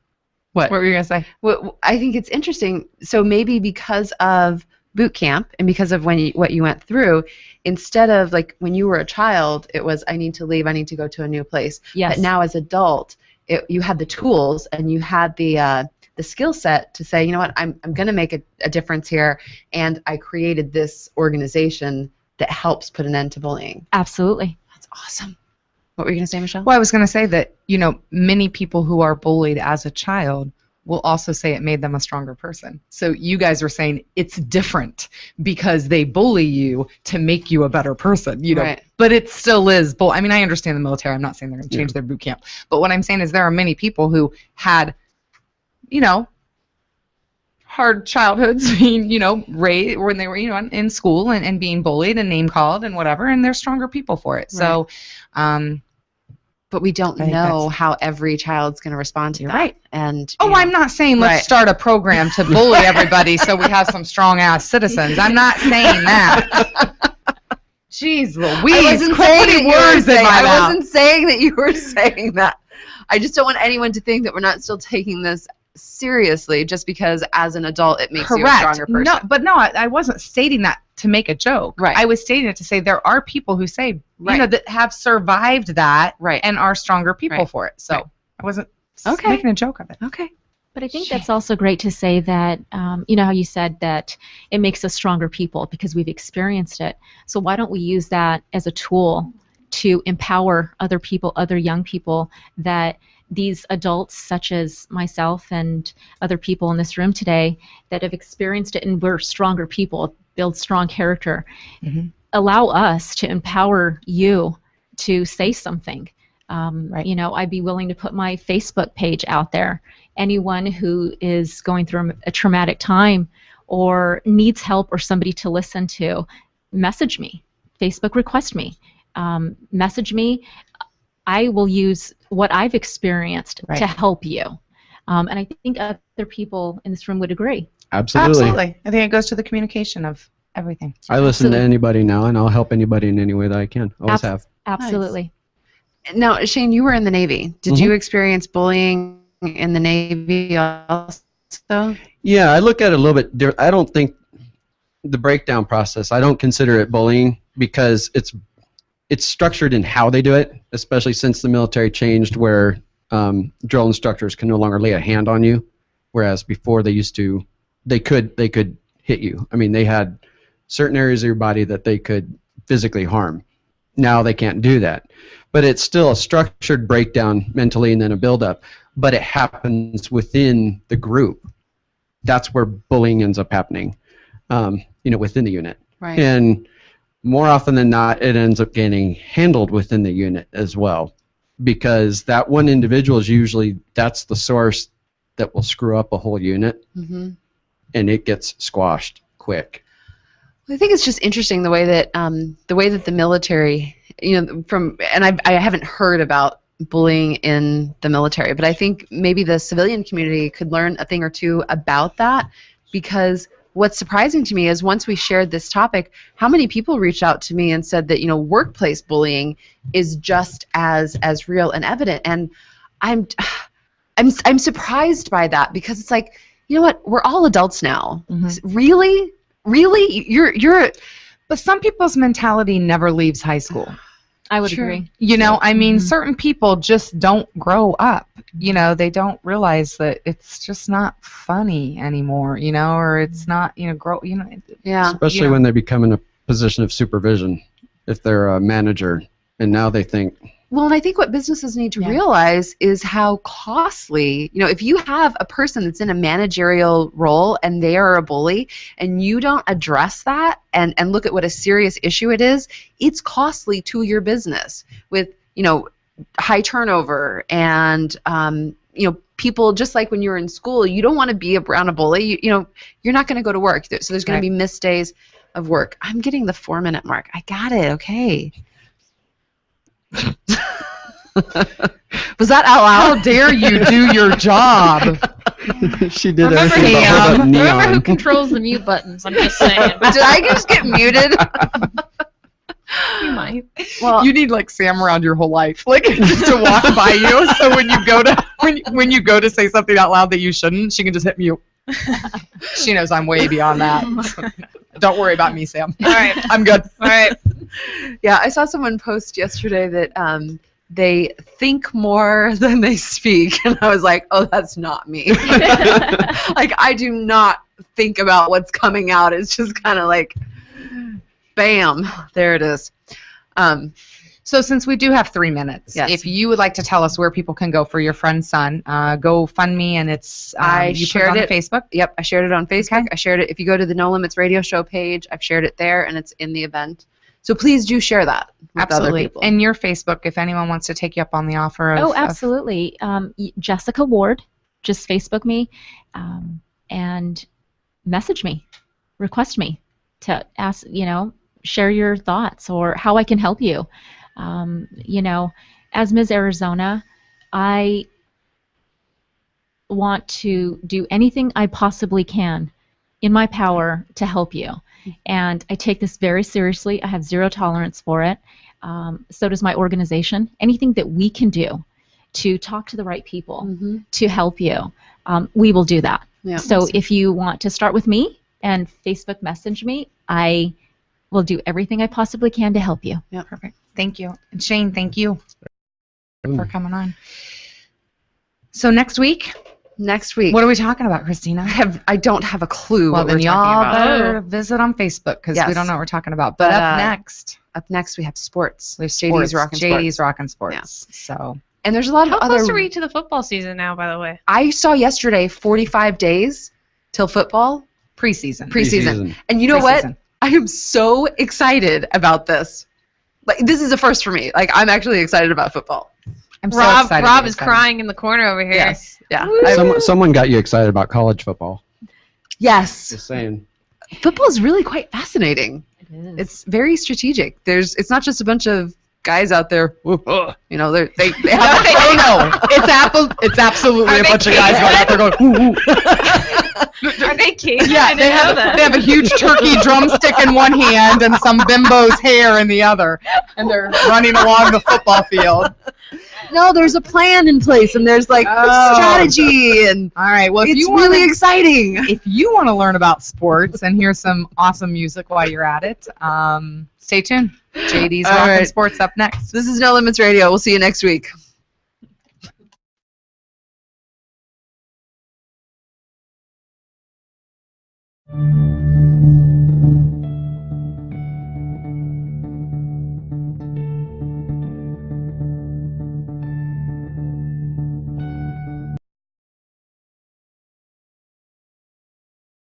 What were you going to say? What I think it's interesting. So maybe because of boot camp and because of what you went through, instead of like when you were a child, it was I need to leave, I need to go to a new place. Yes. But now as adult, you had the tools and you had the skill set to say, you know what, I'm going to make a difference here, and I created this organization that helps put an end to bullying. Absolutely. That's awesome. What were you going to say, Michelle? Well, I was going to say that, many people who are bullied as a child will also say it made them a stronger person. So you guys are saying it's different because they bully you to make you a better person, Right. But it still is. I mean, I understand the military. I'm not saying they're going to change their boot camp. But what I'm saying is there are many people who had, hard childhoods, raised when they were, in school and being bullied and name called and whatever, and they're stronger people for it. Right. So, but we don't know how every child's going to respond to that. Right. And I'm not saying let's start a program to bully everybody so we have some strong-ass citizens. I'm not saying that. Jeez Louise, quit putting words in my mouth. I wasn't saying that you were saying that. I just don't want anyone to think that we're not still taking this seriously just because as an adult it makes you a stronger person. No, I wasn't stating that to make a joke. Right. I was stating it to say there are people who say, that have survived that and are stronger people for it. So I wasn't making a joke of it. Okay. But I think that's also great to say that, how you said that it makes us stronger people because we've experienced it. So why don't we use that as a tool to empower other people, other young people, that these adults such as myself and other people in this room today that have experienced it and we're stronger people, build strong character, allow us to empower you to say something. I'd be willing to put my Facebook page out there. Anyone who is going through a traumatic time or needs help or somebody to listen to, message me, Facebook request me, message me. I will use what I've experienced to help you. And I think other people in this room would agree. Absolutely. I think it goes to the communication of everything. I listen to anybody now, and I'll help anybody in any way that I can. Always have. Absolutely. Nice. Now, Shane, you were in the Navy. Did you experience bullying in the Navy also? Yeah, I look at it a little bit different. I don't think the breakdown process, I don't consider it bullying because it's structured in how they do it, especially since the military changed where drill instructors can no longer lay a hand on you, whereas before they could hit you. I mean, they had certain areas of your body that they could physically harm. Now they can't do that. But it's still a structured breakdown mentally and then a buildup, but it happens within the group. That's where bullying ends up happening, within the unit. Right. And more often than not, it ends up getting handled within the unit as well, because that one individual is usually, that's the source that will screw up a whole unit, and it gets squashed quick. I think it's just interesting the way that the military, I haven't heard about bullying in the military, but I think maybe the civilian community could learn a thing or two about that, because what's surprising to me is once we shared this topic, how many people reached out to me and said that workplace bullying is just as real and evident, and I'm surprised by that, because it's like, you know what, we're all adults now. Really you're but some people's mentality never leaves high school. I would agree. I mean, certain people just don't grow up. They don't realize that it's just not funny anymore, or it's not, Yeah. Especially when they become in a position of supervision, if they're a manager, and now they think. Well, and I think what businesses need to realize is how costly, if you have a person that's in a managerial role and they are a bully and you don't address that and look at what a serious issue it is, it's costly to your business with, high turnover and, people, just like when you were in school, you don't want to be around a bully. You're not going to go to work. So there's going to be missed days of work. I'm getting the 4-minute mark. I got it. Okay. Was that out loud? How dare you do your job? She did Remember, everything but hold up remember who neon. controls the mute buttons? I'm just saying. Did I just get muted? You might. Well, You need like Sam around your whole life, like just to walk by you. So when you go to when you go to say something out loud that you shouldn't, she can just hit mute. She knows I'm way beyond that. So don't worry about me, Sam. All right. I'm good. All right. yeah, I saw someone post yesterday that they think more than they speak, and I was like, oh, that's not me. Like, I do not think about what's coming out. It's just kind of like, bam, there it is. So since we do have 3 minutes, Yes. if you would like to tell us where people can go for your friend's son, go fund me, and it's I you shared put it on it. Facebook. Yep, I shared it on Facebook. Okay. I shared it. If you go to the No Limits Radio Show page, I've shared it there, and it's in the event. So please do share that with other Absolutely. people. And your Facebook, if anyone wants to take you up on the offer of. Oh, absolutely. Jessica Ward, just Facebook me and message me, request me to ask, share your thoughts or how I can help you. As Ms. Arizona, I want to do anything I possibly can in my power to help you. And I take this very seriously. I have zero tolerance for it. So does my organization. Anything that we can do to talk to the right people to help you, we will do that. Yeah. So if you want to start with me and Facebook message me, I will do everything I possibly can to help you. Yeah. Perfect. Thank you. And Shane, thank you for coming on. So next week, what are we talking about, Christina? I don't have a clue Well, what then we're y'all talking about. better visit on Facebook because we Yes. don't know what we're talking about. But Up next we have sports. we have JD's Rockin' Sports. JD's Rockin' Sports. So And there's a lot of How other. close are we to the football season now, by the way? I saw yesterday 45 days till football. preseason. Preseason. And you know what? Preseason. I am so excited about this. Like, this is a first for me. Like, I'm actually excited about football. I'm so Rob excited. Rob is crying in the corner over here. Yes. Yeah. Someone got you excited about college football. Yes. Just saying. Football is really quite fascinating. It's very strategic. It's not just a bunch of guys out there. They have Oh no! It's absolutely a bunch of guys going out there going. Ooh, ooh. Are they kids? Yeah, I didn't know that. they have a huge turkey drumstick in one hand and some bimbo's hair in the other, and they're running along the football field. No, there's a plan in place, and there's like strategy, and All right, well, if it's you really want exciting. if you want to learn about sports and hear some awesome music while you're at it, stay tuned. JD's All Rockin' right. Sports up next. This is No Limits Radio. We'll see you next week.